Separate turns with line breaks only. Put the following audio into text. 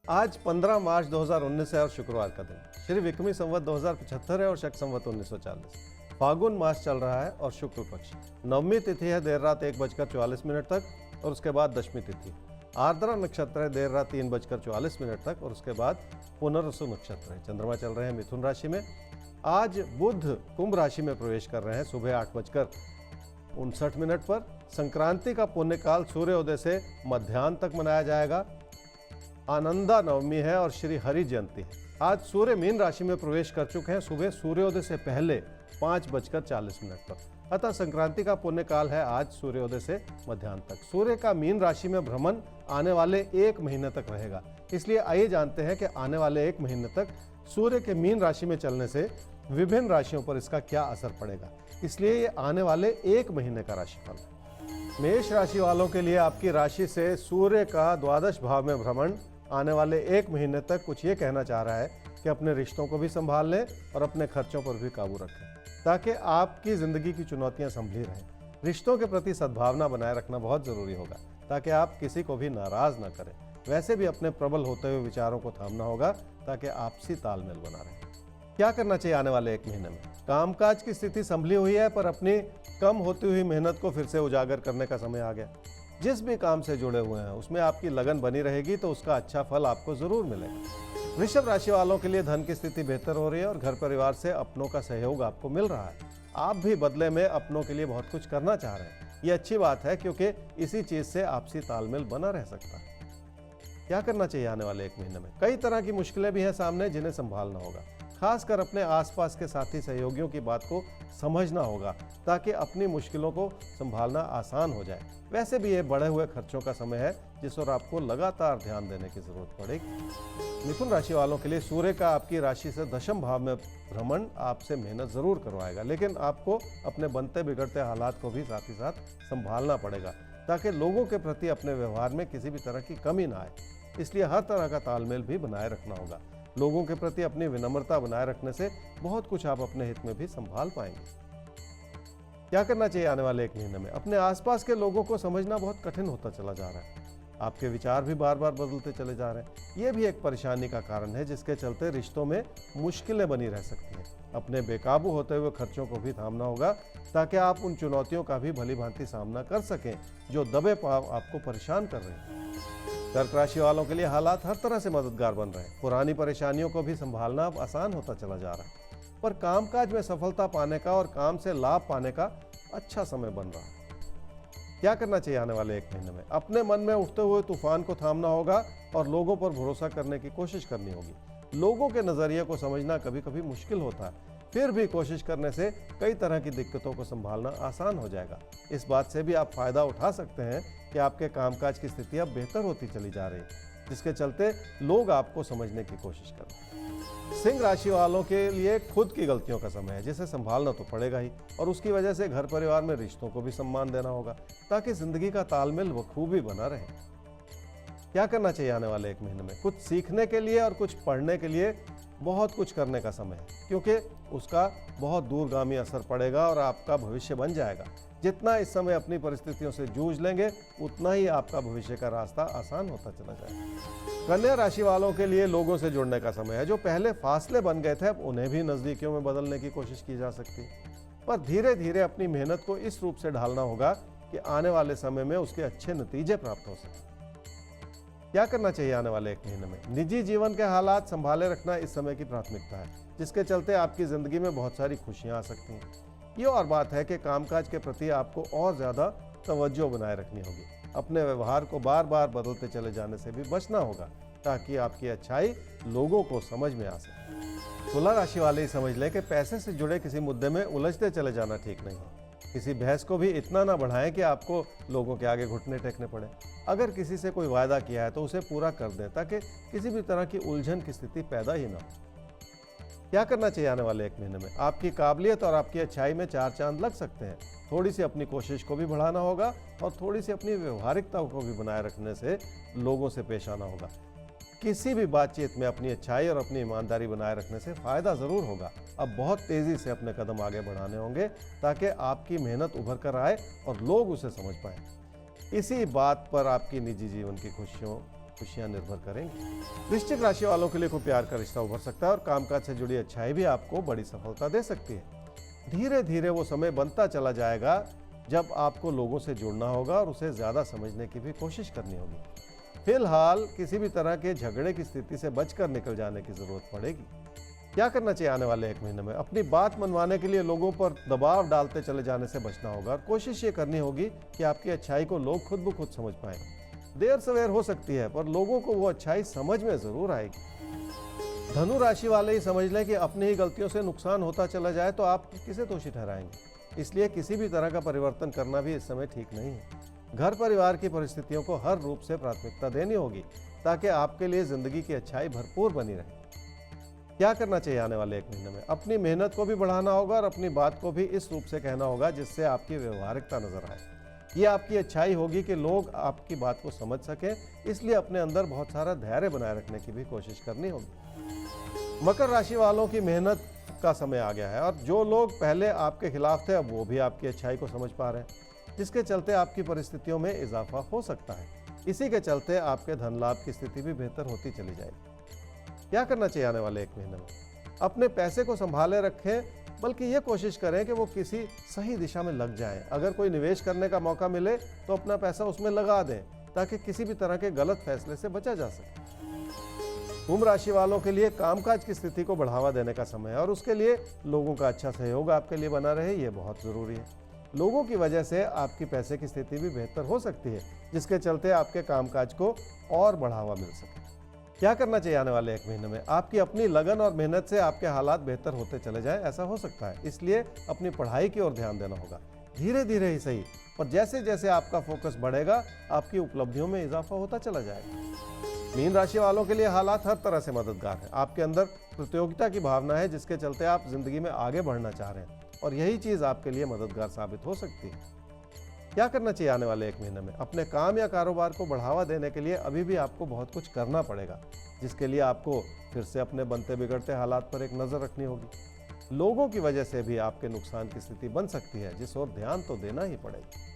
आज 15 मार्च 2019 है और शुक्रवार का दिन। श्री विक्रमी संवत 2075 है और शक संवत 1940। फागुन मास चल रहा है और शुक्ल पक्ष। नवमी तिथि है देर रात 1:44 तक और उसके बाद दशमी तिथि। आर्द्रा नक्षत्र है देर रात 3:44 तक और उसके बाद पुनर्वसु नक्षत्र है। चंद्रमा चल रहे हैं मिथुन राशि में। आज बुध कुंभ राशि में प्रवेश कर रहे हैं सुबह 8:59 पर। संक्रांति का पुण्यकाल सूर्योदय से मध्याह्न तक मनाया जाएगा। आनंदा नवमी है और श्री हरि जयंती है। आज सूर्य मीन राशि में प्रवेश कर चुके हैं सुबह सूर्योदय से पहले 5:40 पर। अतः संक्रांति का पुण्यकाल है आज सूर्योदय से मध्याह्न तक। सूर्य का मीन राशि में भ्रमण आने वाले 1 महीने तक रहेगा। इसलिए आइए जानते हैं कि आने वाले 1 महीने तक सूर्य के मीन राशि में चलने से विभिन्न राशियों पर इसका क्या असर पड़ेगा। इसलिए ये आने वाले 1 महीने का राशिफल है। मेष राशि वालों के लिए आपकी राशि से सूर्य का द्वादश भाव में भ्रमण आने वाले 1 महीने तक कुछ ये कहना चाह रहा है कि अपने रिश्तों को भी संभाल लें और अपने खर्चों पर भी काबू रखें ताकि आपकी जिंदगी की चुनौतियां संभली रहें। रिश्तों के प्रति सद्भावना बनाए रखना बहुत जरूरी होगा ताकि आप किसी को भी नाराज ना करें। वैसे भी अपने प्रबल होते हुए विचारों को थामना होगा ताकि आपसी तालमेल बना रहे। क्या करना चाहिए आने वाले 1 महीने में? कामकाज की स्थिति संभली हुई है पर अपनी कम होती हुई मेहनत को फिर से उजागर करने का समय आ गया। जिस भी काम से जुड़े हुए हैं उसमें आपकी लगन बनी रहेगी तो उसका अच्छा फल आपको जरूर मिलेगा। वृषभ राशि वालों के लिए धन की स्थिति बेहतर हो रही है और घर परिवार से अपनों का सहयोग आपको मिल रहा है। आप भी बदले में अपनों के लिए बहुत कुछ करना चाह रहे हैं। ये अच्छी बात है क्योंकि इसी चीज से आपसी तालमेल बना रह सकता है। क्या करना चाहिए आने वाले 1 महीने में? कई तरह की मुश्किलें भी हैं सामने जिन्हें संभालना होगा। खासकर अपने आसपास के साथी सहयोगियों की बात को समझना होगा ताकि अपनी मुश्किलों को संभालना आसान हो जाए। वैसे भी ये बढ़े हुए खर्चों का समय है जिस पर आपको लगातार ध्यान देने की जरूरत पड़ेगी। मिथुन राशि वालों के लिए सूर्य का आपकी राशि से दशम भाव में भ्रमण आपसे मेहनत जरूर करवाएगा, लेकिन आपको अपने बनते बिगड़ते हालात को भी साथ ही साथ संभालना पड़ेगा ताकि लोगों के प्रति अपने व्यवहार में किसी भी तरह की कमी ना आए। इसलिए हर तरह का तालमेल भी बनाए रखना होगा। लोगों के प्रति अपनी विनम्रता बनाए रखने से बहुत कुछ आप अपने हित में भी संभाल पाएंगे। क्या करना चाहिए आने वाले 1 महीने में? अपने आसपास के लोगों को समझना बहुत कठिन होता चला जा रहा है। आपके विचार भी बार बार बदलते चले जा रहे हैं। ये भी एक परेशानी का कारण है जिसके चलते रिश्तों में मुश्किलें बनी रह सकती हैं। अपने बेकाबू होते हुए खर्चों को भी थामना होगा ताकि आप उन चुनौतियों का भी भली भांति सामना कर सकें जो दबे पाव आपको परेशान कर रहे हैं। कर्क राशि वालों के लिए हालात हर तरह से मददगार बन रहे हैं। पुरानी परेशानियों को भी संभालना अब आसान होता चला जा रहा है, पर कामकाज में सफलता पाने का और काम से लाभ पाने का अच्छा समय बन रहा है। क्या करना चाहिए आने वाले 1 महीने में? अपने मन में उठते हुए तूफान को थामना होगा और लोगों पर भरोसा करने की कोशिश करनी होगी। लोगों के नजरिए को समझना कभी कभी मुश्किल होता है, फिर भी कोशिश करने से कई तरह की दिक्कतों को संभालना आसान हो जाएगा। इस बात से भी आप फायदा उठा सकते हैं कि आपके कामकाज की स्थिति अब बेहतर होती चली जा रही है, जिसके चलते लोग आपको समझने की कोशिश कर रहे हैं। सिंह राशि वालों के लिए खुद की गलतियों का समय है जिसे संभालना तो पड़ेगा ही, और उसकी वजह से घर परिवार में रिश्तों को भी सम्मान देना होगा ताकि जिंदगी का तालमेल बखूबी बना रहे। क्या करना चाहिए आने वाले 1 महीने में? कुछ सीखने के लिए और कुछ पढ़ने के लिए बहुत कुछ करने का समय है क्योंकि उसका बहुत दूरगामी असर पड़ेगा और आपका भविष्य बन जाएगा। जितना इस समय अपनी परिस्थितियों से जूझ लेंगे उतना ही आपका भविष्य का रास्ता आसान होता चला जाएगा। कन्या राशि वालों के लिए लोगों से जुड़ने का समय है। जो पहले फासले बन गए थे अब उन्हें भी नजदीकियों में बदलने की कोशिश की जा सकती है, पर धीरे धीरे अपनी मेहनत को इस रूप से ढालना होगा कि आने वाले समय में उसके अच्छे नतीजे प्राप्त हो सके। क्या करना चाहिए आने वाले 1 महीने में? निजी जीवन के हालात संभाले रखना इस समय की प्राथमिकता है, जिसके चलते आपकी जिंदगी में बहुत सारी खुशियां आ सकती हैं। ये और बात है कि कामकाज के प्रति आपको और ज्यादा तवज्जो बनाए रखनी होगी। अपने व्यवहार को बार बार बदलते चले जाने से भी बचना होगा ताकि आपकी अच्छाई लोगों को समझ में आ सके। तुला राशि वाले ही समझ लें कि पैसे से जुड़े किसी मुद्दे में उलझते चले जाना ठीक नहीं है। किसी बहस को भी इतना ना बढ़ाएं कि आपको लोगों के आगे घुटने टेकने पड़े। अगर किसी से कोई वायदा किया है तो उसे पूरा कर दें ताकि किसी भी तरह की उलझन की स्थिति पैदा ही ना हो। क्या करना चाहिए आने वाले 1 महीने में? आपकी काबिलियत और आपकी अच्छाई में 4 चांद लग सकते हैं। थोड़ी सी अपनी कोशिश को भी बढ़ाना होगा और थोड़ी सी अपनी व्यवहारिकता को भी बनाए रखने से लोगों से पेश आना होगा। किसी भी बातचीत में अपनी अच्छाई और अपनी ईमानदारी बनाए रखने से फायदा जरूर होगा। अब बहुत तेजी से अपने कदम आगे बढ़ाने होंगे ताकि आपकी मेहनत उभर कर आए और लोग उसे समझ पाए। इसी बात पर आपकी निजी जीवन की खुशियों खुशियां निर्भर करेंगी। वृश्चिक राशि वालों के लिए कोई प्यार का रिश्ता उभर सकता है और कामकाज से जुड़ी अच्छाई भी आपको बड़ी सफलता दे सकती है। धीरे धीरे वो समय बनता चला जाएगा जब आपको लोगों से जुड़ना होगा और उसे ज्यादा समझने की भी कोशिश करनी होगी। फिलहाल किसी भी तरह के झगड़े की स्थिति से बचकर निकल जाने की जरूरत पड़ेगी। क्या करना चाहिए आने वाले 1 महीने में? अपनी बात मनवाने के लिए लोगों पर दबाव डालते चले जाने से बचना होगा और कोशिश ये करनी होगी कि आपकी अच्छाई को लोग खुद ब खुद समझ पाएं। देर सवेर हो सकती है पर लोगों को वो अच्छाई समझ में जरूर आएगी। धनु राशि वाले ही समझ लें कि अपनी ही गलतियों से नुकसान होता चला जाए तो आप किसे दोषी ठहराएंगे। इसलिए किसी भी तरह का परिवर्तन करना भी इस समय ठीक नहीं है। घर परिवार की परिस्थितियों को हर रूप से प्राथमिकता देनी होगी ताकि आपके लिए जिंदगी की अच्छाई भरपूर बनी रहे। क्या करना चाहिए आने वाले 1 महीने में? अपनी मेहनत को भी बढ़ाना होगा और अपनी बात को भी इस रूप से कहना होगा जिससे आपकी व्यवहारिकता नजर आए। ये आपकी अच्छाई होगी कि लोग आपकी बात को समझ सकें, इसलिए अपने अंदर बहुत सारा धैर्य बनाए रखने की भी कोशिश करनी होगी। मकर राशि वालों की मेहनत का समय आ गया है और जो लोग पहले आपके खिलाफ थे अब वो भी आपकी अच्छाई को समझ पा रहे हैं, जिसके चलते आपकी परिस्थितियों में इजाफा हो सकता है। इसी के चलते आपके धन लाभ की स्थिति भी बेहतर होती चली जाएगी। क्या करना चाहिए आने वाले 1 महीने में? अपने पैसे को संभाले रखें, बल्कि ये कोशिश करें कि वो किसी सही दिशा में लग जाए। अगर कोई निवेश करने का मौका मिले तो अपना पैसा उसमें लगा दें ताकि किसी भी तरह के गलत फैसले से बचा जा सके। कुंभ राशि वालों के लिए कामकाज की स्थिति को बढ़ावा देने का समय है और उसके लिए लोगों का अच्छा सहयोग आपके लिए बना रहे, ये बहुत जरूरी है। लोगों की वजह से आपकी पैसे की स्थिति भी बेहतर हो सकती है, जिसके चलते आपके कामकाज को और बढ़ावा मिल सके। क्या करना चाहिए आने वाले 1 महीने में? आपकी अपनी लगन और मेहनत से आपके हालात बेहतर होते चले जाएं, ऐसा हो सकता है। इसलिए अपनी पढ़ाई की ओर ध्यान देना होगा, धीरे धीरे ही सही, और जैसे जैसे आपका फोकस बढ़ेगा आपकी उपलब्धियों में इजाफा होता चला जाएगा। मीन राशि वालों के लिए हालात हर तरह से मददगार हैं। आपके अंदर प्रतियोगिता की भावना है जिसके चलते आप जिंदगी में आगे बढ़ना चाह रहे हैं और यही चीज आपके लिए मददगार साबित हो सकती है। क्या करना चाहिए आने वाले 1 महीने में? अपने काम या कारोबार को बढ़ावा देने के लिए अभी भी आपको बहुत कुछ करना पड़ेगा, जिसके लिए आपको फिर से अपने बनते बिगड़ते हालात पर एक नजर रखनी होगी। लोगों की वजह से भी आपके नुकसान की स्थिति बन सकती है, जिस ओर ध्यान तो देना ही पड़ेगा।